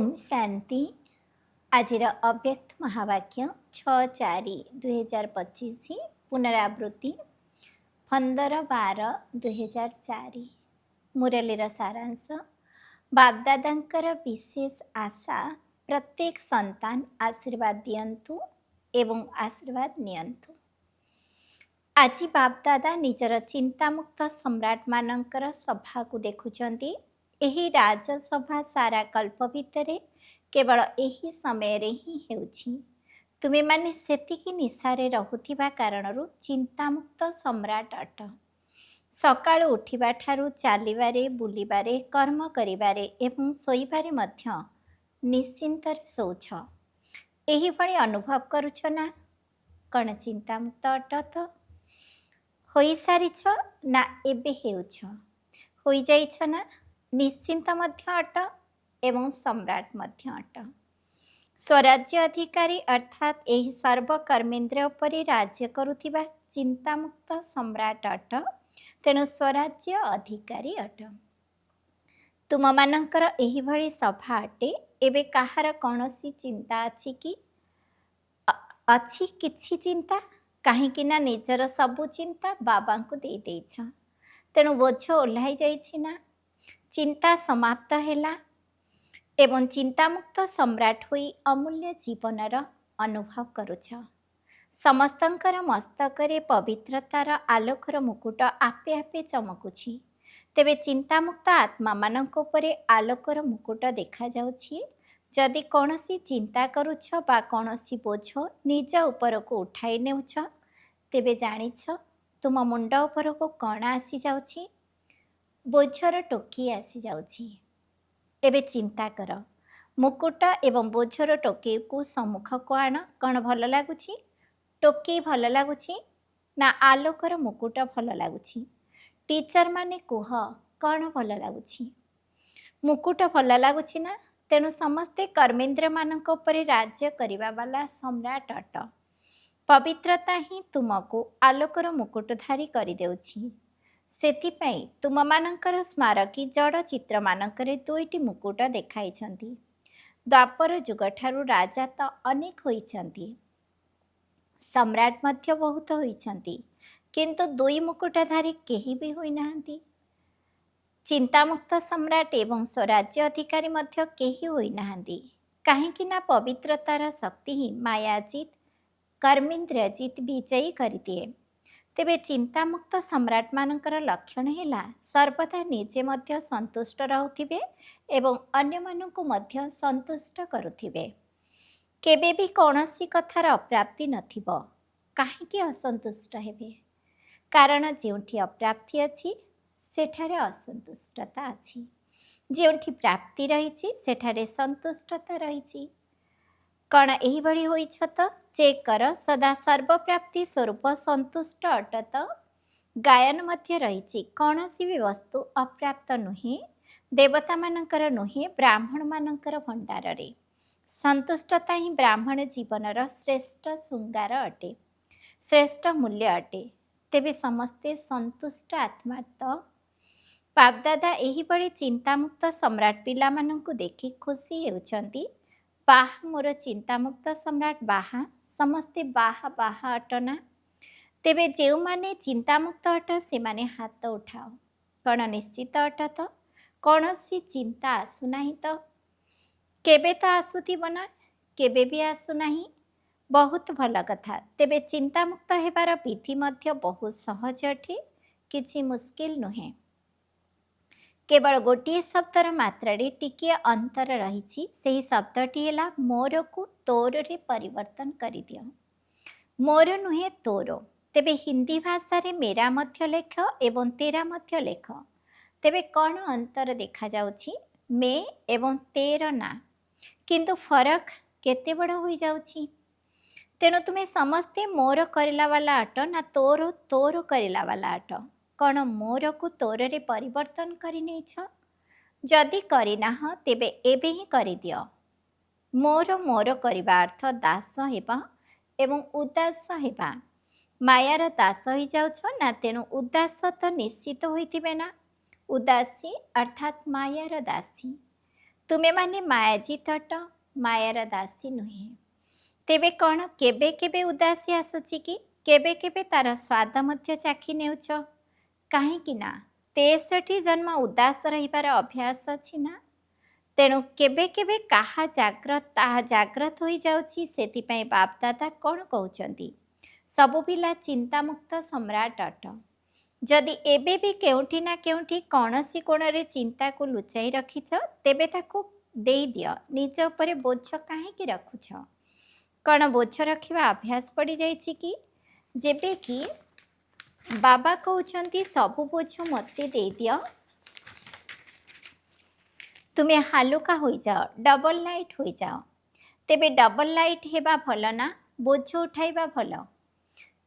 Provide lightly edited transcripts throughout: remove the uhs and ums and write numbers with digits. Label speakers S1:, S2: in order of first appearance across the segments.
S1: ओम शांति। आजिर अव्यक्त महावाक्य 6/4/2025 पुनरावृत्ति 15/12/2004। मुरलीर सारांश। बापदादांकर विशेष आशा प्रत्येक संतान आशीर्वाद दियंतु एवं आशीर्वाद नियंतु। आज बापदादा निजर चिंतामुक्त सम्राट मानकर सभा को देखुचंती। एही राजसभा सारा कल्प भितरे केवल एही समय रे ही हेउछि। तुमे माने सेतिकी निशारे रहुथिबा कारणरू चिंतामुक्त सम्राट अट। सकाळु उठिबा ठारू चालिबारे, बुलिबारे, कर्म करिबारे एवं सोइबारे मध्य निश्चिंतरे शौछ। एही भଳି अनुभव करुछ ना? कण चिंतामुक्त अट त? होई सारिछ ना एबे हेउछ? होई जाइछ ना? निश्चिंत मध्य अट एवं सम्राट मध्य अट। स्वराज्य अधिकारी अर्थात एही सर्वकर्मेन्द्रिय उपरे राज्य करुथिबा चिंतामुक्त सम्राट अट। तेणु स्वराज्य अधिकारी अट। तुम मानकर एही भଳି सभा अटे। एबे काहार कौनसी चिंता अछि कि? अछि किछि चिंता? काहेकि ना निजर सबु चिंता बाबांकु देई देइछ। तेणु बोझ ओह्लाई जाइछि ना? चिंता समाप्त हैला एवं चिंतामुक्त सम्राट होई अमूल्य जीवनर अनुभव करुछ। समस्तंकर मस्तकरे पवित्रतार आलोकर मुकुट आपे आपे चमकुछि। तेबे चिंतामुक्त आत्मा मानक उपरे आलोकर मुकुट देखा जाउछि। जदि कौनसी चिंता करुछ बा कौनसी बोझ निज उपरको उठाई नेउछ, तेबे जानिछ तुम मुंड उपरको कण आसी जाउछि? बोझर टोकी आसी जाउछि। एबे चिंता कर, मुकुट एवं बोझर टोकी को सम्मुख को आण। कण भल लागुछि? टोकी भल लागुछि ना आलोकर मुकुट भल लागुछि? टीचर माने कुह, कण भल लागुछि? मुकुट भल लागुछि ना? तेणु समस्ते कर्मेन्द्र मानक उपरे राज्य करिबा वाला सम्राट अट। पवित्रता ही तुमको आलोकर मुकुटधारी करि देउछि। सेथिपाई तुम मानकर स्मारकी जड़ चित्र मानकरे दुईटी मुकुट देखाइछंती। द्वापर जुग ठारू राजा तो अनेक होइछंती, सम्राट मध्य बहुत होइछंती, किंतु दुई मुकुटधारी केही भी होई नाहंती। चिंतामुक्त सम्राट एवं स्वराज्य अधिकारी मध्य केही होई नाहंती। काहेकि ना पवित्रतार शक्ति ही मायाजीत कर्मेन्द्रियजीत विजयी करिदिए। तेबे चिंतामुक्त सम्राट मानकर लक्षण हैला सर्वदा निजे मध्य संतुष्ट रहुथिबे एवं अन्य मानकु मध्य संतुष्ट करुथिबे। केबे भी कौनसी कथार अप्राप्ति नथिबो। काहेकि असंतुष्ट हेबे? कारण जेउठी अप्राप्ति अछि सेठारे असंतुष्टता अछि। जेउठी प्राप्ति रहिछि सेठारे संतुष्टता रहिछि। कण एही भଳି होइछ त? चेक कर, सदा सर्वप्राप्ति स्वरूप संतुष्ट अट त? गायन मध्य रहिछि कौनसी भी वस्तु अप्राप्त नुहे, देवता मानकर नुहे, ब्राह्मण मानकर भंडार रे। संतुष्टता ही ब्राह्मण जीवनर श्रेष्ठ श्रृंगार अटे, श्रेष्ठ मूल्य अटे। तेबे समस्ते संतुष्ट आत्मा त? बापदादा एही भଳି चिंतामुक्त सम्राट पिला मानंकु देखि खुशी हेउछंती। बाह मोर चिंतामुक्त सम्राट बाहा। समस्ते बाहा बाहा अटना? तेबे जेउ माने चिंतामुक्त अट से माने हाथ उठाओ। कण निश्चित अट त? कौनसी चिंता आसु नाही त? केबे तो आसुथिबो ना? केबे भी आसु नाही? बहुत भल कथा। तेबे चिंतामुक्त हेबार विधि मध्य बहुत सहज अटे, किछि मुश्किल नुहे। केवल गोटिए शब्दर मात्रारे टिकिए अंतर रहिछि। सेही शब्दटी हेला मोर को तोर रे परिवर्तन करि दियो। मोर नुहे तोर। तेबे हिंदी भाषा रे मेरा मध्य लेख एवं तेरा मध्य लेख। तेबे कौन अंतर देखा जाउछि? मे एवं तेर ना, किंतु फरक केते बड़ होई जाउछि। तेणु तुम्हें समस्ते मोर करिला वाला अट ना तोर तोर करिला वाला अट? कौन मोर को तोर रे परिवर्तन करि नेछ? जदि करिनाह तेबे एबे ही करि दियो। मोर मोर करिबा अर्थ दास हेबा एवं उदास हेबा। मायार दास होई जाउछ ना, तेणु उदास तो निश्चित होइथिबे ना। उदासी अर्थात मायार दासी। ତୁମେମାନେ ମାୟାଜିତ ଅଟ, ମାୟାର ଦାସୀ ନୁହେଁ। ତେବେ କ'ଣ କେବେ କେବେ ଉଦାସୀ ଆସୁଛି କି? କେବେ କେବେ ତାର ସ୍ୱାଦ ମଧ୍ୟ ଚାଖି ନେଉଛ? କାହିଁକି ନା 63 ଜନ୍ମ ଉଦାସ ରହିବାର ଅଭ୍ୟାସ ଅଛି ନା। ତେଣୁ କେବେ କେବେ ତାହା ଜାଗ୍ରତ ହୋଇଯାଉଛି। ସେଥିପାଇଁ ବାପଦାଦା କ'ଣ କହୁଛନ୍ତି? ସବୁ ପିଲା ଚିନ୍ତାମୁକ୍ତ ସମ୍ରାଟ ଅଟ। ଯଦି ଏବେ ବି କେଉଁଠି ନା କେଉଁଠି କୌଣସି କୋଣରେ ଚିନ୍ତାକୁ ଲୁଚାଇ ରଖିଛ, ତେବେ ତାକୁ ଦେଇଦିଅ। ନିଜ ଉପରେ ବୋଝ କାହିଁକି ରଖୁଛ? କ'ଣ ବୋଝ ରଖିବା ଅଭ୍ୟାସ ପଡ଼ିଯାଇଛି କି? ଯେବେ କି ବାବା କହୁଛନ୍ତି ସବୁ ବୋଝ ମୋତେ ଦେଇଦିଅ, ତୁମେ ହାଲୁକା ହୋଇଯାଅ, ଡବଲ ଲାଇଟ୍ ହୋଇଯାଅ। ତେବେ ଡବଲ ଲାଇଟ୍ ହେବା ଭଲ ନା ବୋଝ ଉଠାଇବା ଭଲ?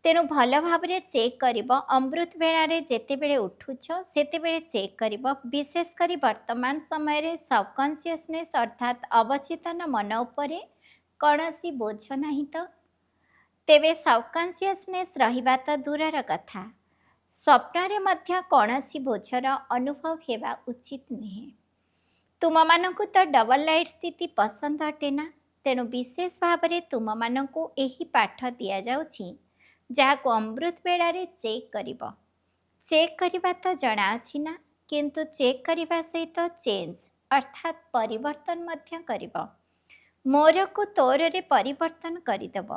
S1: ତେଣୁ ଭଲ ଭାବରେ ଚେକ୍ କରିବ। ଅମୃତ ବେଳାରେ ଯେତେବେଳେ ଉଠୁଛ ସେତେବେଳେ ଚେକ୍ କରିବ, ବିଶେଷ କରି ବର୍ତ୍ତମାନ ସମୟରେ ସବକନସିୟସନେସ୍ ଅର୍ଥାତ୍ ଅବଚେତନ ମନ ଉପରେ କୌଣସି ବୋଝ ନାହିଁ ତ? ତେବେ ସବକନସିୟସନେସ୍ ରହିବା ତ ଦୂରର କଥା, ସ୍ୱପ୍ନରେ ମଧ୍ୟ କୌଣସି ବୋଝର ଅନୁଭବ ହେବା ଉଚିତ ନୁହେଁ। ତୁମମାନଙ୍କୁ ତ ଡବଲ ଲାଇଟ୍ ସ୍ଥିତି ପସନ୍ଦ ଅଟେ ନା? ତେଣୁ ବିଶେଷ ଭାବରେ ତୁମମାନଙ୍କୁ ଏହି ପାଠ ଦିଆଯାଉଛି, ଯାହାକୁ ଅମୃତ ବେଳାରେ ଚେକ୍ କରିବ। ଚେକ୍ କରିବା ତ ଜଣାଅଛି ନା, କିନ୍ତୁ ଚେକ୍ କରିବା ସହିତ ଚେଞ୍ଜ ଅର୍ଥାତ୍ ପରିବର୍ତ୍ତନ ମଧ୍ୟ କରିବ। ମୋରକୁ ତୋରରେ ପରିବର୍ତ୍ତନ କରିଦେବ,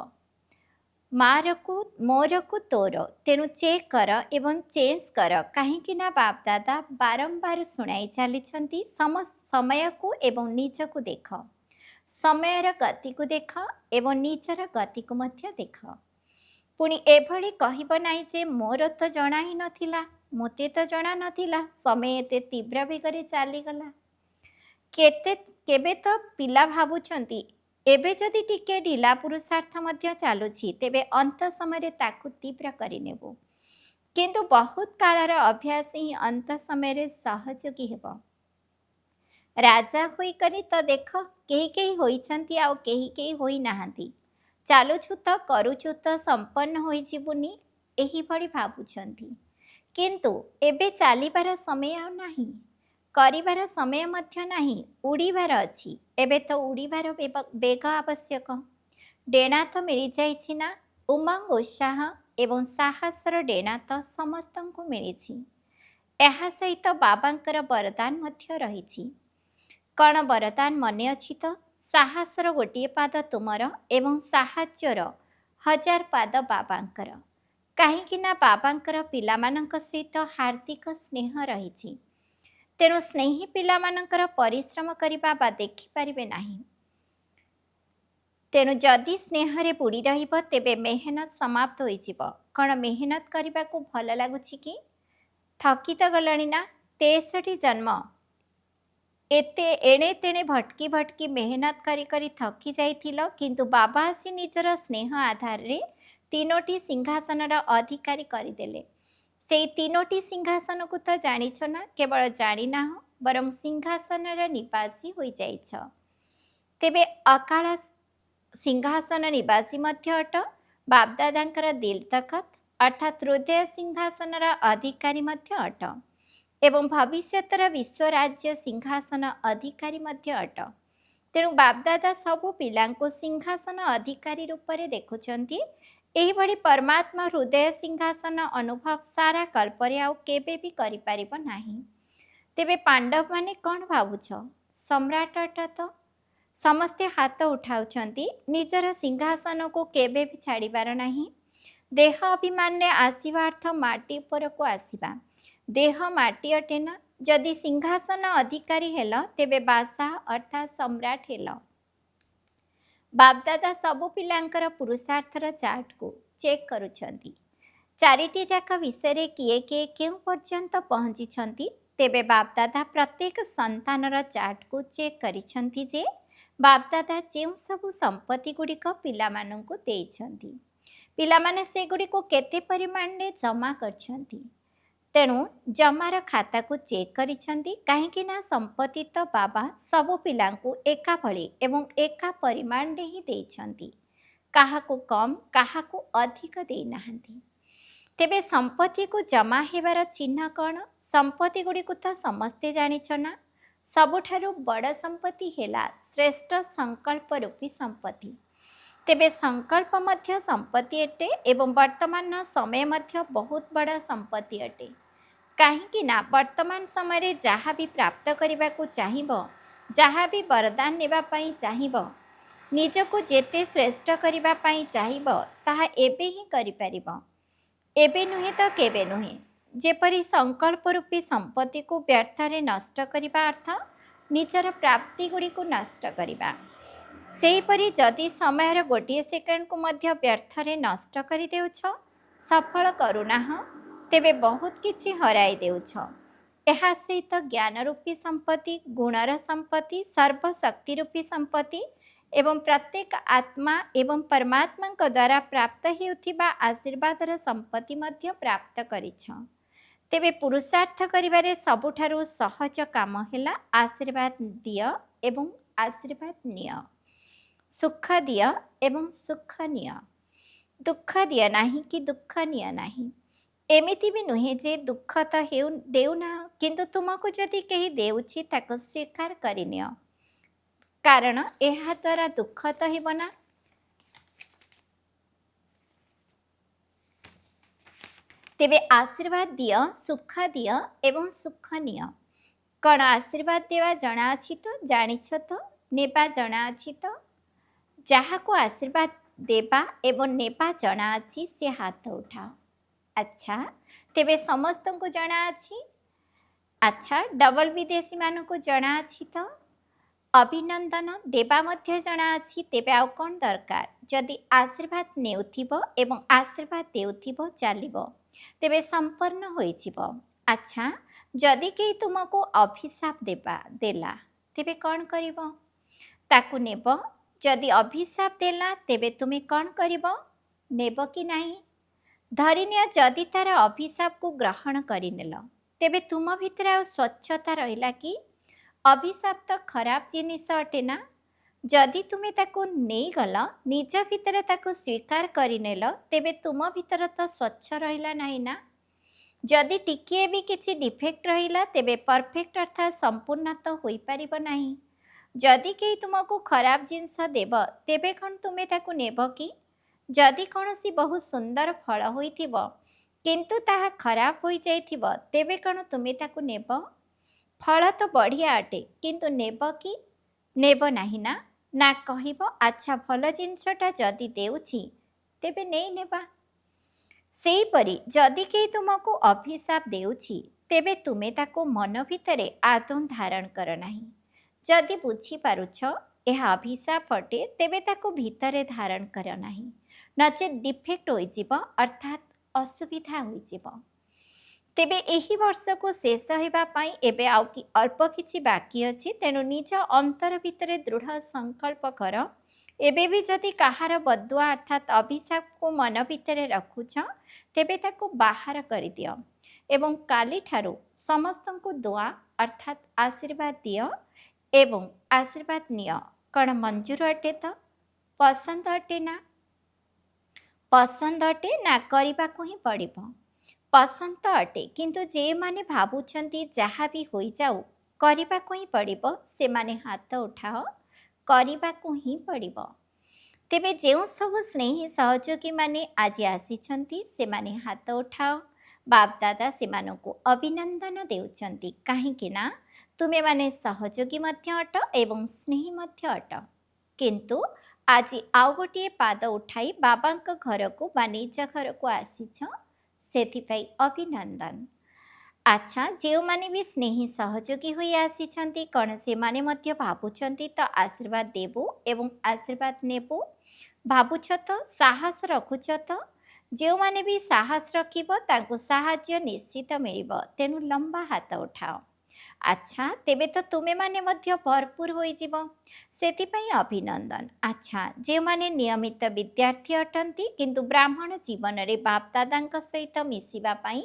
S1: ମୋରକୁ ତୋର। ତେଣୁ ଚେକ୍ କର ଏବଂ ଚେଞ୍ଜ କର। କାହିଁକି ନା ବାପଦାଦା ବାରମ୍ବାର ଶୁଣାଇ ଚାଲିଛନ୍ତି, ସମୟକୁ ଏବଂ ନିଜକୁ ଦେଖ, ସମୟର ଗତିକୁ ଦେଖ ଏବଂ ନିଜର ଗତିକୁ ମଧ୍ୟ ଦେଖ। ପୁଣି ଏଭଳି କହିବ ନାହିଁ ଯେ ମୋର ତ ଜଣା ହିଁ ନଥିଲା, ମୋତେ ତ ଜଣା ନଥିଲା, ସମୟ ଏତେ ତୀବ୍ର ବେଗରେ ଚାଲିଗଲା। କେବେ ତ ପିଲା ଭାବୁଛନ୍ତି ଏବେ ଯଦି ଟିକେ ଢିଲା ପୁରୁଷାର୍ଥ ମଧ୍ୟ ଚାଲୁଛି, ତେବେ ଅନ୍ତ ସମୟରେ ତାକୁ ତୀବ୍ର କରିନେବୁ। କିନ୍ତୁ ବହୁତ କାଳର ଅଭ୍ୟାସ ହିଁ ଅନ୍ତ ସମୟରେ ସହଯୋଗୀ ହେବ। ରାଜା ହୋଇକରି ତ ଦେଖ, କେହି କେହି ହୋଇଛନ୍ତି ଆଉ କେହି କେହି ହୋଇନାହାନ୍ତି। ଚାଲୁଛୁ ତ, କରୁଛୁ ତ, ସମ୍ପନ୍ନ ହୋଇଯିବୁନି, ଏହିଭଳି ଭାବୁଛନ୍ତି। କିନ୍ତୁ ଏବେ ଚାଲିବାର ସମୟ ଆଉ ନାହିଁ, କରିବାର ସମୟ ମଧ୍ୟ ନାହିଁ, ଉଡ଼ିବାର ଅଛି। ଏବେ ତ ଉଡ଼ିବାର ବେଗ ଆବଶ୍ୟକ। ଡେଣା ତ ମିଳିଯାଇଛି ନା? ଉମଙ୍ଗ, ଉତ୍ସାହ ଏବଂ ସାହସର ଡେଣା ତ ସମସ୍ତଙ୍କୁ ମିଳିଛି। ଏହା ସହିତ ବାବାଙ୍କର ବରଦାନ ମଧ୍ୟ ରହିଛି। କ'ଣ ବରଦାନ ମନେ ଅଛି ତ? ସାହସର ଗୋଟିଏ ପାଦ ତୁମର ଏବଂ ସାହାଯ୍ୟର 1000 ପାଦ ବାବାଙ୍କର। କାହିଁକି ନା ବାବାଙ୍କର ପିଲାମାନଙ୍କ ସହିତ ହାର୍ଦ୍ଦିକ ସ୍ନେହ ରହିଛି। ତେଣୁ ସ୍ନେହୀ ପିଲାମାନଙ୍କର ପରିଶ୍ରମ କରିବା ବା ଦେଖିପାରିବେ ନାହିଁ। ତେଣୁ ଯଦି ସ୍ନେହରେ ବୁଡ଼ି ରହିବ, ତେବେ ମେହନତ ସମାପ୍ତ ହୋଇଯିବ। କ'ଣ ମେହନତ କରିବାକୁ ଭଲ ଲାଗୁଛି କି? ଥକି ତ ଗଲଣି ନା? 63 ଜନ୍ମ ଏଣେ ତେଣେ ଭଟକି ଭଟକି ମେହନତ କରି କରି ଥକି ଯାଇଥିଲ, କିନ୍ତୁ ବାବା ଆସି ନିଜର ସ୍ନେହ ଆଧାରରେ 3ଟି ସିଂହାସନର ଅଧିକାରୀ କରିଦେଲେ। ସେଇ 3ଟି ସିଂହାସନକୁ ତ ଜାଣିଛ ନା? କେବଳ ଜାଣିନାହଁ, ବରଂ ସିଂହାସନର ନିବାସୀ ହୋଇଯାଇଛ। ତେବେ ଅକାଳ ସିଂହାସନ ନିବାସୀ ମଧ୍ୟ ଅଟ। ବାପଦାଦାଙ୍କର ଦିଲ୍ ତଖତ ଅର୍ଥାତ୍ ହୃଦୟ ସିଂହାସନର ଅଧିକାରୀ ମଧ୍ୟ ଅଟ ଏବଂ ଭବିଷ୍ୟତର ବିଶ୍ୱ ରାଜ୍ୟ ସିଂହାସନ ଅଧିକାରୀ ମଧ୍ୟ ଅଟ। ତେଣୁ ବାପଦାଦା ସବୁ ପିଲାଙ୍କୁ ସିଂହାସନ ଅଧିକାରୀ ରୂପରେ ଦେଖୁଛନ୍ତି। ଏହିଭଳି ପରମାତ୍ମା ହୃଦୟ ସିଂହାସନ ଅନୁଭବ ସାରା କଳ୍ପରେ ଆଉ କେବେ ବି କରିପାରିବ ନାହିଁ। ତେବେ ପାଣ୍ଡବମାନେ କ'ଣ ଭାବୁଛ? ସମ୍ରାଟ ଅଟ ତ? ସମସ୍ତେ ହାତ ଉଠାଉଛନ୍ତି। ନିଜର ସିଂହାସନକୁ କେବେ ବି ଛାଡ଼ିବାର ନାହିଁ। ଦେହ ଅଭିମାନରେ ଆସିବା ଅର୍ଥ ମାଟି ଉପରକୁ ଆସିବା। ଦେହ ମାଟି ଅଟେ ନା? ଯଦି ସିଂହାସନ ଅଧିକାରୀ ହେଲ, ତେବେ ବାଦଶାହ ଅର୍ଥାତ୍ ସମ୍ରାଟ ହେଲ। ବାପଦାଦା ସବୁ ପିଲାଙ୍କର ପୁରୁଷାର୍ଥର ଚାର୍ଟକୁ ଚେକ୍ କରୁଛନ୍ତି। 4ଟି ଯାକ ବିଷୟରେ କିଏ କିଏ କେଉଁ ପର୍ଯ୍ୟନ୍ତ ପହଞ୍ଚିଛନ୍ତି। ତେବେ ବାପଦାଦା ପ୍ରତ୍ୟେକ ସନ୍ତାନର ଚାର୍ଟକୁ ଚେକ୍ କରିଛନ୍ତି ଯେ ବାପଦାଦା ଯେଉଁ ସବୁ ସମ୍ପତ୍ତି ଗୁଡ଼ିକ ପିଲାମାନଙ୍କୁ ଦେଇଛନ୍ତି, ପିଲାମାନେ ସେଗୁଡ଼ିକୁ କେତେ ପରିମାଣରେ ଜମା କରିଛନ୍ତି। ତେଣୁ ଜମାର ଖାତାକୁ ଚେକ୍ କରିଛନ୍ତି। କାହିଁକି ନା ସମ୍ପତ୍ତି ତ ବାବା ସବୁ ପିଲାଙ୍କୁ ଏକାଭଳି ଏବଂ ଏକା ପରିମାଣରେ ହିଁ ଦେଇଛନ୍ତି, କାହାକୁ କମ୍ କାହାକୁ ଅଧିକ ଦେଇନାହାନ୍ତି। ତେବେ ସମ୍ପତ୍ତିକୁ ଜମା ହେବାର ଚିହ୍ନ କ'ଣ? ସମ୍ପତ୍ତି ଗୁଡ଼ିକୁ ତ ସମସ୍ତେ ଜାଣିଛ ନା? ସବୁଠାରୁ ବଡ଼ ସମ୍ପତ୍ତି ହେଲା ଶ୍ରେଷ୍ଠ ସଂକଳ୍ପ ରୂପୀ ସମ୍ପତ୍ତି। ତେବେ ସଂକଳ୍ପ ମଧ୍ୟ ସମ୍ପତ୍ତି ଅଟେ ଏବଂ ବର୍ତ୍ତମାନର ସମୟ ମଧ୍ୟ ବହୁତ ବଡ଼ ସମ୍ପତ୍ତି ଅଟେ। କାହିଁକି ନା ବର୍ତ୍ତମାନ ସମୟରେ ଯାହା ବି ପ୍ରାପ୍ତ କରିବାକୁ ଚାହିଁବ, ଯାହା ବି ବରଦାନ ନେବା ପାଇଁ ଚାହିଁବ, ନିଜକୁ ଯେତେ ଶ୍ରେଷ୍ଠ କରିବା ପାଇଁ ଚାହିଁବ, ତାହା ଏବେ ହିଁ କରିପାରିବ। ଏବେ ନୁହେଁ ତ କେବେ ନୁହେଁ। ଯେପରି ସଂକଳ୍ପ ରୂପୀ ସମ୍ପତ୍ତିକୁ ବ୍ୟର୍ଥରେ ନଷ୍ଟ କରିବା ଅର୍ଥ ନିଜର ପ୍ରାପ୍ତିଗୁଡ଼ିକୁ ନଷ୍ଟ କରିବା। ସେହିପରି ଯଦି ସମୟର ଗୋଟିଏ ସେକେଣ୍ଡକୁ ମଧ୍ୟ ବ୍ୟର୍ଥରେ ନଷ୍ଟ କରିଦେଉଛ, ସଫଳ କରୁନାହଁ, ତେବେ ବହୁତ କିଛି ହରାଇ ଦେଉଛ। ଏହା ସହିତ ଜ୍ଞାନ ରୂପୀ ସମ୍ପତ୍ତି, ଗୁଣର ସମ୍ପତ୍ତି, ସର୍ବଶକ୍ତି ରୂପୀ ସମ୍ପତ୍ତି ଏବଂ ପ୍ରତ୍ୟେକ ଆତ୍ମା ଏବଂ ପରମାତ୍ମାଙ୍କ ଦ୍ୱାରା ପ୍ରାପ୍ତ ହେଉଥିବା ଆଶୀର୍ବାଦର ସମ୍ପତ୍ତି ମଧ୍ୟ ପ୍ରାପ୍ତ କରିଛ। ତେବେ ପୁରୁଷାର୍ଥ କରିବାରେ ସବୁଠାରୁ ସହଜ କାମ ହେଲା ଆଶୀର୍ବାଦ ଦିଅ ଏବଂ ଆଶୀର୍ବାଦ ନିଅ। ସୁଖ ଦିଅ ଏବଂ ସୁଖ ନିଅ। ଦୁଃଖ ଦିଅ ନାହିଁ କି ଦୁଃଖ ନିଅ ନାହିଁ। ଏମିତି ବି ନୁହେଁ ଯେ ଦୁଃଖ ତ ଦେଉନାହ, କିନ୍ତୁ ତୁମକୁ ଯଦି କେହି ଦେଉଛି ତାକୁ ସ୍ୱୀକାର କରିନିଅ, କାରଣ ଏହା ଦ୍ୱାରା ଦୁଃଖ ତ ହେବ ନା। ତେବେ ଆଶୀର୍ବାଦ ଦିଅ, ସୁଖ ଦିଅ ଏବଂ ସୁଖ ନିଅ। କ'ଣ ଆଶୀର୍ବାଦ ଦେବା ଜଣାଅଛି ତ? ଜାଣିଛ ତ? ନେବା ଜଣାଅଛି ତ? ଯାହାକୁ ଆଶୀର୍ବାଦ ଦେବା ଏବଂ ନେବା ଜଣାଅଛି ସେ ହାତ ଉଠାଅ। ଆଚ୍ଛା, ତେବେ ସମସ୍ତଙ୍କୁ ଜଣାଅଛି? ଆଚ୍ଛା, ଡବଲ ବିଦେଶୀମାନଙ୍କୁ ଜଣାଅଛି ତ? ଅଭିନନ୍ଦନ ଦେବା ମଧ୍ୟ ଜଣାଅଛି। ତେବେ ଆଉ କ'ଣ ଦରକାର? ଯଦି ଆଶୀର୍ବାଦ ନେଉଥିବ ଏବଂ ଆଶୀର୍ବାଦ ଦେଉଥିବ ଚାଲିବ, ତେବେ ସମ୍ପନ୍ନ ହୋଇଯିବ। ଆଚ୍ଛା, ଯଦି କେହି ତୁମକୁ ଅଭିଶାପ ଦେଲା, ତେବେ କ'ଣ କରିବ? ତାକୁ ନେବ। ଯଦି ଅଭିଶାପ ଦେଲା, ତେବେ ତୁମେ କ'ଣ କରିବ? ନେବ କି ନାହିଁ? ଧରିନିଅ ଯଦି ତାର ଅଭିଶାପକୁ ଗ୍ରହଣ କରିନେଲ, ତେବେ ତୁମ ଭିତରେ ଆଉ ସ୍ୱଚ୍ଛତା ରହିଲା କି? ଅଭିଶାପ ତ ଖରାପ ଜିନିଷ ଅଟେ ନା। ଯଦି ତୁମେ ତାକୁ ନେଇଗଲ, ନିଜ ଭିତରେ ତାକୁ ସ୍ୱୀକାର କରିନେଲ, ତେବେ ତୁମ ଭିତରେ ତ ସ୍ୱଚ୍ଛ ରହିଲା ନାହିଁ ନା। ଯଦି ଟିକିଏ ବି କିଛି ଡିଫେକ୍ଟ ରହିଲା, ତେବେ ପରଫେକ୍ଟ ଅର୍ଥାତ୍ ସମ୍ପୂର୍ଣ୍ଣ ତ ହୋଇପାରିବ ନାହିଁ। ଯଦି କେହି ତୁମକୁ ଖରାପ ଜିନିଷ ଦେବ, ତେବେ କ'ଣ ତୁମେ ତାକୁ ନେବ କି? ଯଦି କୌଣସି ବହୁ ସୁନ୍ଦର ଫଳ ହୋଇଥିବ କିନ୍ତୁ ତାହା ଖରାପ ହୋଇଯାଇଥିବ, ତେବେ କ'ଣ ତୁମେ ତାକୁ ନେବ? ଫଳ ତ ବଢ଼ିଆ ଅଟେ, କିନ୍ତୁ ନେବ କି? ନେବ ନାହିଁ ନା। ନା କହିବ ଆଚ୍ଛା ଭଲ ଜିନିଷଟା ଯଦି ଦେଉଛି ତେବେ ନେଇ ନେବା। ସେହିପରି ଯଦି କେହି ତୁମକୁ ଅଭିଶାପ ଦେଉଛି, ତେବେ ତୁମେ ତାକୁ ମନ ଭିତରେ ଆଦୌ ଧାରଣ କର ନାହିଁ। ଯଦି ବୁଝିପାରୁଛ ଏହା ଅଭିଶାପ ଅଟେ, ତେବେ ତାକୁ ଭିତରେ ଧାରଣ କର ନାହିଁ, ନଚେତ୍ ଡିଫେକ୍ଟ ହୋଇଯିବ, ଅର୍ଥାତ୍ ଅସୁବିଧା ହୋଇଯିବ। ତେବେ ଏହି ବର୍ଷକୁ ଶେଷ ହେବା ପାଇଁ ଏବେ ଆଉ ଅଳ୍ପ କିଛି ବାକି ଅଛି। ତେଣୁ ନିଜ ଅନ୍ତର ଭିତରେ ଦୃଢ଼ ସଂକଳ୍ପ କର। ଏବେ ବି ଯଦି କାହାର ବଦୁଆ ଅର୍ଥାତ୍ ଅଭିଶାପକୁ ମନ ଭିତରେ ରଖୁଛ, ତେବେ ତାକୁ ବାହାର କରିଦିଅ ଏବଂ କାଲିଠାରୁ ସମସ୍ତଙ୍କୁ ଦୁଆ ଅର୍ଥାତ୍ ଆଶୀର୍ବାଦ ଦିଅ ଏବଂ ଆଶୀର୍ବାଦ ନିଅ। କ'ଣ ମଞ୍ଜୁର ଅଟେ ତ? ପସନ୍ଦ ଅଟେ ନା? ପସନ୍ଦ ଅଟେ ନା କରିବାକୁ ହିଁ ପଡ଼ିବ? ପସନ୍ଦ ତ ଅଟେ, କିନ୍ତୁ ଯେଉଁମାନେ ଭାବୁଛନ୍ତି ଯାହା ବି ହୋଇଯାଉ କରିବାକୁ ହିଁ ପଡ଼ିବ, ସେମାନେ ହାତ ଉଠାଅ। କରିବାକୁ ହିଁ ପଡ଼ିବ। ତେବେ ଯେଉଁ ସବୁ ସ୍ନେହୀ ସହଯୋଗୀମାନେ ଆଜି ଆସିଛନ୍ତି, ସେମାନେ ହାତ ଉଠାଅ। ବାପଦାଦା ସେମାନଙ୍କୁ ଅଭିନନ୍ଦନ ଦେଉଛନ୍ତି, କାହିଁକି ନା ତୁମେମାନେ ସହଯୋଗୀ ମଧ୍ୟ ଅଟ ଏବଂ ସ୍ନେହୀ ମଧ୍ୟ ଅଟ। କିନ୍ତୁ ଆଜି ଆଉ ଗୋଟିଏ ପାଦ ଉଠାଇ ବାବାଙ୍କ ଘରକୁ ବା ନିଜ ଘରକୁ ଆସିଛ, ସେଥିପାଇଁ ଅଭିନନ୍ଦନ। ଆଚ୍ଛା, ଯେଉଁମାନେ ବି ସ୍ନେହୀ ସହଯୋଗୀ ହୋଇ ଆସିଛନ୍ତି, କ'ଣ ସେମାନେ ମଧ୍ୟ ଭାବୁଛନ୍ତି ତ ଆଶୀର୍ବାଦ ଦେବୁ ଏବଂ ଆଶୀର୍ବାଦ ନେବୁ? ଭାବୁଛ ତ? ସାହସ ରଖୁଛ ତ? ଯେଉଁମାନେ ବି ସାହସ ରଖିବ ତାଙ୍କୁ ସାହାଯ୍ୟ ନିଶ୍ଚିତ ମିଳିବ। ତେଣୁ ଲମ୍ବା ହାତ ଉଠାଅ। ଆଚ୍ଛା, ତେବେ ତ ତୁମେମାନେ ମଧ୍ୟ ଭରପୁର ହୋଇଯିବ, ସେଥିପାଇଁ ଅଭିନନ୍ଦନ। ଆଚ୍ଛା, ଯେଉଁମାନେ ନିୟମିତ ବିଦ୍ୟାର୍ଥୀ ଅଟନ୍ତି କିନ୍ତୁ ବ୍ରାହ୍ମଣ ଜୀବନରେ ବାପଦାଦାଙ୍କ ସହିତ ମିଶିବା ପାଇଁ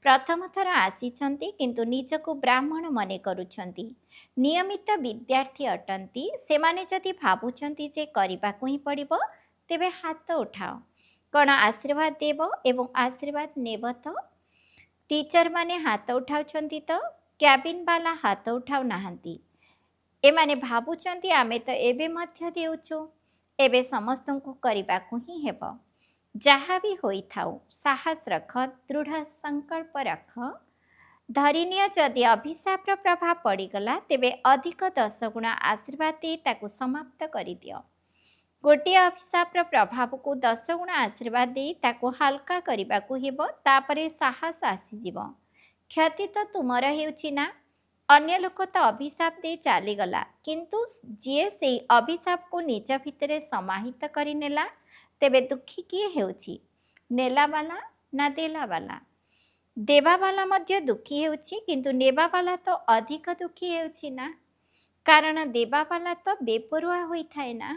S1: ପ୍ରଥମ ଥର ଆସିଛନ୍ତି କିନ୍ତୁ ନିଜକୁ ବ୍ରାହ୍ମଣ ମନେ କରୁଛନ୍ତି, ନିୟମିତ ବିଦ୍ୟାର୍ଥୀ ଅଟନ୍ତି, ସେମାନେ ଯଦି ଭାବୁଛନ୍ତି ଯେ କରିବାକୁ ହିଁ ପଡ଼ିବ, ତେବେ ହାତ ଉଠାଅ। କ'ଣ ଆଶୀର୍ବାଦ ଦେବ ଏବଂ ଆଶୀର୍ବାଦ ନେବ ତ? ଟିଚରମାନେ ହାତ ଉଠାଉଛନ୍ତି ତ? କ୍ୟାବିନ୍ ବାଲା ହାତ ଉଠାଉ ନାହାନ୍ତି। ଏମାନେ ଭାବୁଛନ୍ତି ଆମେ ତ ଏବେ ମଧ୍ୟ ଦେଉଛୁ, ଏବେ ସମସ୍ତଙ୍କୁ କରିବାକୁ ହିଁ ହେବ। ଯାହା ବି ହୋଇଥାଉ ସାହସ ରଖ, ଦୃଢ଼ ସଂକଳ୍ପ ରଖ। ଧରିନିଅ ଯଦି ଅଭିଶାପର ପ୍ରଭାବ ପଡ଼ିଗଲା, ତେବେ ଅଧିକ 10 ଗୁଣା ଆଶୀର୍ବାଦ ଦେଇ ତାକୁ ସମାପ୍ତ କରିଦିଅ। ଗୋଟିଏ ଅଭିଶାପର ପ୍ରଭାବକୁ 10 ଗୁଣା ଆଶୀର୍ବାଦ ଦେଇ ତାକୁ ହାଲକା କରିବାକୁ ହେବ। ତାପରେ ସାହସ ଆସିଯିବ। କ୍ଷତି ତ ତୁମର ହେଉଛି ନା? ଅନ୍ୟ ଲୋକ ତ ଅଭିଶାପ ଦେଇ ଚାଲିଗଲା, କିନ୍ତୁ ଯିଏ ସେଇ ଅଭିଶାପକୁ ନିଜ ଭିତରେ ସମାହିତ କରିନେଲା, ତେବେ ଦୁଃଖୀ କିଏ ହେଉଛି? ନେଲାବାଲା ନା ଦେଲାବାଲା? ଦେବାବାଲା ମଧ୍ୟ ଦୁଃଖୀ ହେଉଛି, କିନ୍ତୁ ନେବାବାଲା ତ ଅଧିକ ଦୁଃଖୀ ହେଉଛି ନା? କାରଣ ଦେବାବାଲା ତ ବେପରୁଆ ହୋଇଥାଏ ନା।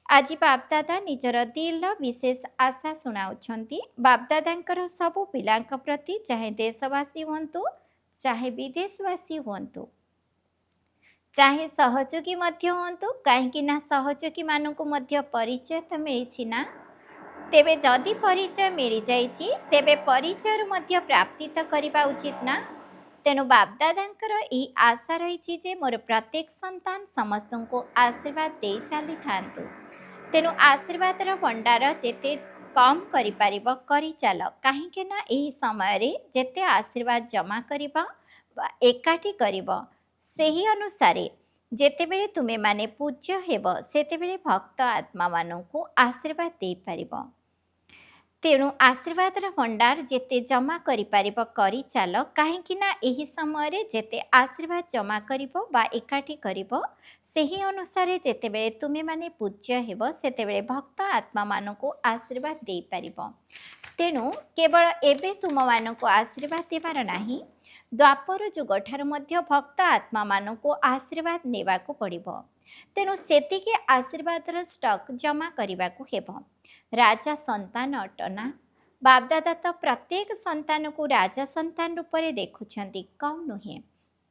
S1: ଆଜି ବାପଦାଦା ନିଜର ଦିଲ୍ର ବିଶେଷ ଆଶା ଶୁଣାଉଛନ୍ତି। ବାପଦାଦାଙ୍କର ସବୁ ପିଲାଙ୍କ ପ୍ରତି, ଚାହେ ଦେଶବାସୀ ହୁଅନ୍ତୁ, ଚାହେ ବିଦେଶବାସୀ ହୁଅନ୍ତୁ, ଚାହେ ସହଯୋଗୀ ମଧ୍ୟ ହୁଅନ୍ତୁ, କାହିଁକି ନା ସହଯୋଗୀମାନଙ୍କୁ ମଧ୍ୟ ପରିଚୟ ତ ମିଳିଛି ନା। ତେବେ ଯଦି ପରିଚୟ ମିଳିଯାଇଛି, ତେବେ ପରିଚୟରୁ ମଧ୍ୟ ପ୍ରାପ୍ତି ତ କରିବା ଉଚିତ ନା। ତେଣୁ ବାପଦାଦାଙ୍କର ଏହି ଆଶା ରହିଛି ଯେ ମୋର ପ୍ରତ୍ୟେକ ସନ୍ତାନ ସମସ୍ତଙ୍କୁ ଆଶୀର୍ବାଦ ଦେଇ ଚାଲିଥାନ୍ତୁ। ତେଣୁ ଆଶୀର୍ବାଦର ଭଣ୍ଡାର ଯେତେ କମ୍ କରିପାରିବ କରିଚାଲ, କାହିଁକି ନା ଏହି ସମୟରେ ଯେତେ ଆଶୀର୍ବାଦ ଜମା କରିବ ବା ଏକାଠି କରିବ, ସେହି ଅନୁସାରେ ଯେତେବେଳେ ତୁମେମାନେ ପୂଜ୍ୟ ହେବ, ସେତେବେଳେ ଭକ୍ତ ଆତ୍ମାମାନଙ୍କୁ ଆଶୀର୍ବାଦ ଦେଇପାରିବ। ତେଣୁ ଆଶୀର୍ବାଦର ଭଣ୍ଡାର ଯେତେ ଜମା କରିପାରିବ କରିଚାଲ, କାହିଁକି ନା ଏହି ସମୟରେ ଯେତେ ଆଶୀର୍ବାଦ ଜମା କରିବ ବା ଏକାଠି କରିବ, ସେହି ଅନୁସାରେ ଯେତେବେଳେ ତୁମେମାନେ ପୂଜ୍ୟ ହେବ, ସେତେବେଳେ ଭକ୍ତ ଆତ୍ମାମାନଙ୍କୁ ଆଶୀର୍ବାଦ ଦେଇପାରିବ। ତେଣୁ କେବଳ ଏବେ ତୁମମାନଙ୍କୁ ଆଶୀର୍ବାଦ ଦେବାର ନାହିଁ, ଦ୍ୱାପର ଯୁଗଠାରୁ ମଧ୍ୟ ଭକ୍ତ ଆତ୍ମାମାନଙ୍କୁ ଆଶୀର୍ବାଦ ନେବାକୁ ପଡ଼ିବ। ତେଣୁ ସେତିକି ଆଶୀର୍ବାଦର ଷ୍ଟକ୍ ଜମା କରିବାକୁ ହେବ। ରାଜା ସନ୍ତାନ ଅଟନା? ବାପଦାଦା ତ ପ୍ରତ୍ୟେକ ସନ୍ତାନକୁ ରାଜା ସନ୍ତାନ ରୂପରେ ଦେଖୁଛନ୍ତି, କମ୍ ନୁହେଁ?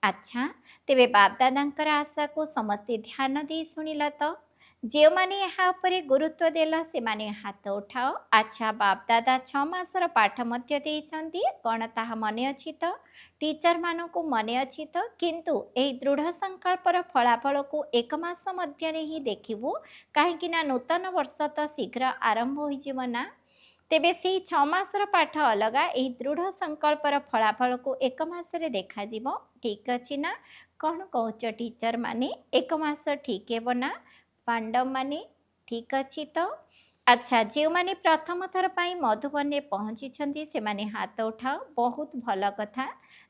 S1: ଆଚ୍ଛା, ତେବେ ବାପଦାଦାଙ୍କର ଆଶାକୁ ସମସ୍ତେ ଧ୍ୟାନ ଦେଇ ଶୁଣିଲ ତ? ଯେଉଁମାନେ ଏହା ଉପରେ ଗୁରୁତ୍ୱ ଦେଲ, ସେମାନେ ହାତ ଉଠାଅ। ଆଚ୍ଛା, ବାପଦାଦା 6 ମାସର ପାଠ ମଧ୍ୟ ଦେଇଛନ୍ତି, କ'ଣ ତାହା ମନେ ଅଛି ତ? ଟିଚରମାନଙ୍କୁ ମନେ ଅଛି ତ? କିନ୍ତୁ ଏହି ଦୃଢ଼ ସଂକଳ୍ପର ଫଳାଫଳକୁ 1 ମାସ ମଧ୍ୟରେ ହିଁ ଦେଖିବୁ, କାହିଁକି ନା ନୂତନ ବର୍ଷ ତ ଶୀଘ୍ର ଆରମ୍ଭ ହୋଇଯିବ ନା। ତେବେ ସେହି 6 ମାସର ପାଠ ଅଲଗା, ଏହି ଦୃଢ଼ ସଂକଳ୍ପର ଫଳାଫଳକୁ 1 ମାସରେ ଦେଖାଯିବ। ଠିକ୍ ଅଛି ନା? କ'ଣ କହୁଛ ଟିଚରମାନେ? 1 ମାସ ଠିକ୍ ହେବ ନା? ପାଣ୍ଡବମାନେ ଠିକ୍ ଅଛି ତ? ଆଚ୍ଛା, ଯେଉଁମାନେ ପ୍ରଥମ ଥର ପାଇଁ ମଧୁବନରେ ପହଞ୍ଚିଛନ୍ତି, ସେମାନେ ହାତ ଉଠାଅ। ବହୁତ ଭଲ କଥା।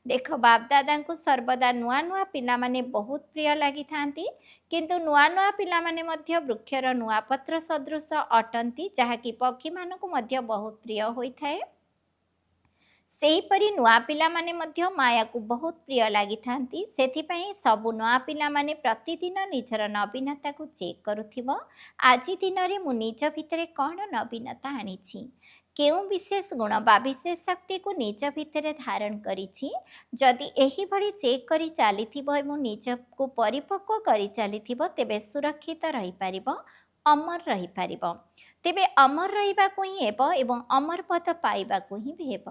S1: ଦେଖ, ବାପଦାଦାଙ୍କୁ ସର୍ବଦା ନୂଆ ନୂଆ ପିଲାମାନେ ବହୁତ ପ୍ରିୟ ଲାଗିଥାନ୍ତି, କିନ୍ତୁ ନୂଆ ନୂଆ ପିଲାମାନେ ମଧ୍ୟ ବୃକ୍ଷର ନୂଆ ପତ୍ର ସଦୃଶ ଅଟନ୍ତି, ଯାହାକି ପକ୍ଷୀମାନଙ୍କୁ ମଧ୍ୟ ବହୁତ ପ୍ରିୟ ହୋଇଥାଏ। ସେହିପରି ନୂଆ ପିଲାମାନେ ମଧ୍ୟ ମାୟାକୁ ବହୁତ ପ୍ରିୟ ଲାଗିଥାନ୍ତି। ସେଥିପାଇଁ ସବୁ ନୂଆ ପିଲାମାନେ ପ୍ରତିଦିନ ନିଜର ନବୀନତାକୁ ଚେକ୍ କରୁଥିବ। ଆଜି ଦିନରେ ମୁଁ ନିଜ ଭିତରେ କ'ଣ ନବୀନତା ଆଣିଛି, କେଉଁ ବିଶେଷ ଗୁଣ ବା ବିଶେଷ ଶକ୍ତିକୁ ନିଜ ଭିତରେ ଧାରଣ କରିଛି। ଯଦି ଏହିଭଳି ଚେକ୍ କରି ଚାଲିଥିବ ଏବଂ ନିଜକୁ ପରିପକ୍ୱ କରି ଚାଲିଥିବ, ତେବେ ସୁରକ୍ଷିତ ରହିପାରିବ, ଅମର ରହିପାରିବ। ତେବେ ଅମର ରହିବାକୁ ହିଁ ହେବ ଏବଂ ଅମର ପଦ ପାଇବାକୁ ହିଁ ହେବ।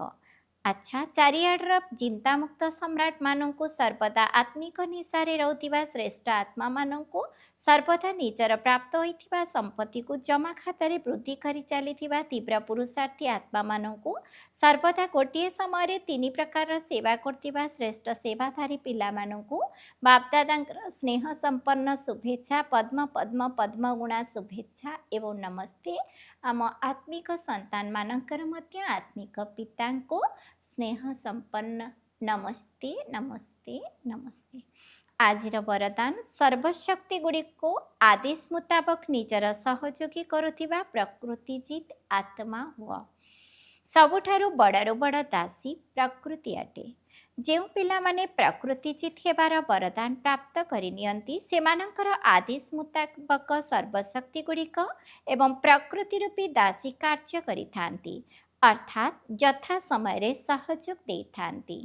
S1: ଆଚ୍ଛା, ଚାରିଆଡ଼ର ଚିନ୍ତାମୁକ୍ତ ସମ୍ରାଟମାନଙ୍କୁ, ସର୍ବଦା ଆତ୍ମିକ ନିଶାରେ ରହୁଥିବା ଶ୍ରେଷ୍ଠ ଆତ୍ମାମାନଙ୍କୁ, ସର୍ବଦା ନିଜର ପ୍ରାପ୍ତ ହୋଇଥିବା ସମ୍ପତ୍ତିକୁ ଜମା ଖାତାରେ ବୃଦ୍ଧି କରି ଚାଲିଥିବା ତୀବ୍ର ପୁରୁଷାର୍ଥୀ ଆତ୍ମାମାନଙ୍କୁ, ସର୍ବଦା ଗୋଟିଏ ସମୟରେ 3 ପ୍ରକାରର ସେବା କରୁଥିବା ଶ୍ରେଷ୍ଠ ସେବାଧାରୀ ପିଲାମାନଙ୍କୁ ବାପଦାଦାଙ୍କର ସ୍ନେହ ସମ୍ପନ୍ନ ଶୁଭେଚ୍ଛା, ପଦ୍ମ ପଦ୍ମ ପଦ୍ମଗୁଣା ଶୁଭେଚ୍ଛା ଏବଂ ନମସ୍ତେ। ଆମ ଆତ୍ମିକ ସନ୍ତାନମାନଙ୍କର ମଧ୍ୟ ଆତ୍ମିକ ପିତାଙ୍କୁ ସ୍ନେହ ସମ୍ପନ୍ନ ନମସ୍ତେ, ନମସ୍ତେ, ନମସ୍ତେ। ଆଜିର ବରଦାନ, ସର୍ବଶକ୍ତି ଗୁଡ଼ିକୁ ଆଦେଶ ମୁତାବକ ନିଜର ସହଯୋଗୀ କରୁଥିବା ପ୍ରକୃତିଜିତ୍ ଆତ୍ମା ହୁଅ। ସବୁଠାରୁ ବଡ଼ରୁ ବଡ଼ ଦାସୀ ପ୍ରକୃତି ଅଟେ। ଯେଉଁ ପିଲାମାନେ ପ୍ରକୃତିଜିତ୍ ହେବାର ବରଦାନ ପ୍ରାପ୍ତ କରିନିଅନ୍ତି, ସେମାନଙ୍କର ଆଦେଶ ମୁତାବକ ସର୍ବଶକ୍ତି ଗୁଡ଼ିକ ଏବଂ ପ୍ରକୃତି ରୂପୀ ଦାସୀ କାର୍ଯ୍ୟ କରିଥାନ୍ତି, ଅର୍ଥାତ୍ ଯଥା ସମୟରେ ସହଯୋଗ ଦେଇଥାନ୍ତି।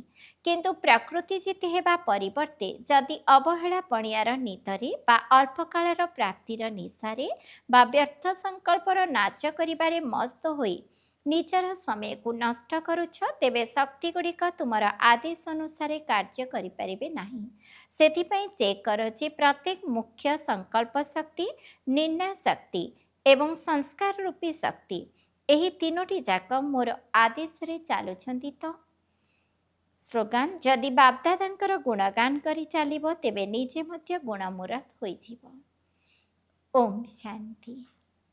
S1: କିନ୍ତୁ ପ୍ରକୃତିଜିତ୍ ହେବା ପରିବର୍ତ୍ତେ ଯଦି ଅବହେଳା ପଣିଆର ନିଦରେ ବା ଅଳ୍ପକାଳର ପ୍ରାପ୍ତିର ନିଶାରେ ବା ବ୍ୟର୍ଥ ସଂକଳ୍ପର ନାଚ କରିବାରେ ମସ୍ତ ହୋଇ ନିଜର ସମୟକୁ ନଷ୍ଟ କରୁଛ, ତେବେ ଶକ୍ତିଗୁଡ଼ିକ ତୁମର ଆଦେଶ ଅନୁସାରେ କାର୍ଯ୍ୟ କରିପାରିବେ ନାହିଁ। ସେଥିପାଇଁ ଚେକ୍ କର ଯେ ପ୍ରତ୍ୟେକ ମୁଖ୍ୟ ସଂକଳ୍ପ ଶକ୍ତି, ନିର୍ଣ୍ଣୟ ଶକ୍ତି ଏବଂ ସଂସ୍କାର ରୂପୀ ଶକ୍ତି, ଏହି ତିନୋଟି ଯାକ ମୋର ଆଦେଶରେ ଚାଲୁଛନ୍ତି ତ। ସ୍ଲୋଗାନ: ଯଦି ବାପଦାଦାଙ୍କର ଗୁଣଗାନ କରି ଚାଲିବ, ତେବେ ନିଜେ ମଧ୍ୟ ଗୁଣମୂରତ ହୋଇଯିବ। ଓମ୍ ଶାନ୍ତି।